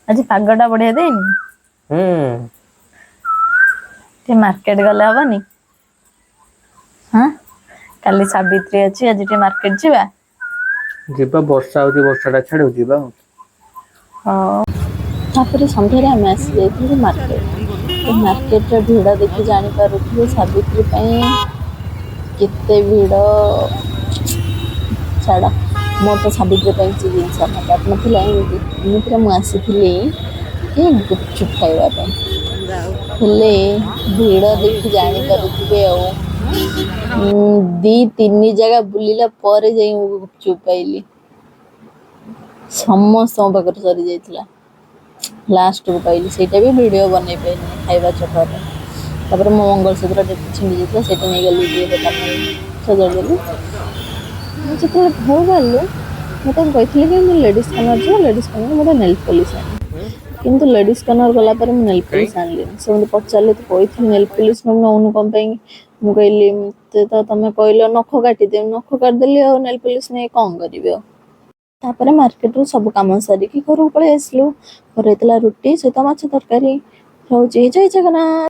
आज पागटा बढ़िया देनी ते मार्केट गले हबनी। हाँ काली सावित्री अच्छी आज टे मार्केट जीवा जीवा वर्षा होती वर्षाटा छाड़ू जीवा। हाँ तापर संध्यारे आम आसी जाइए मार्केट मार्केट भिड़ देखी जानी पारुथिबे सावित्री केते भिड़ छाड़ मोर तो सावित्री से जिनस हटात नाला एमती मुझे गुपचुप खावाई हेले भिड़ देखी जानी पारुथिबे दी तीन जगह बुलिला पर जाई गुपचुप पाइली समस्त पाखर सरी जाइथिला लास्ट को पाइली सेटा भी वीडियो बनै पाइली खाइबा चक्कर तापर मो मंगलसूत्र छिंडी जाइथिला सेटा नै गली सजाड़ देली जिते घर गलु मतलब कहती कि लेडीज कर्नर जो लेडीज कर्नर मोटे नेल पॉलिश किंतु लेडीज कर्नर गला पर मु नेल पॉलिश आनली से मते पचारले तो कहती नेल पॉलिश नौनु कम पई मु कहली मते तो तमे कहलो नख काटी दे नख काट देली और नेल पॉलिश नै कोन करिवे तापर मार्केट रो सब काम सारी कि घर पळे आसलु घर हेतला रुटी सहित माछ तरकारी रहउची जय जगन्नाथ।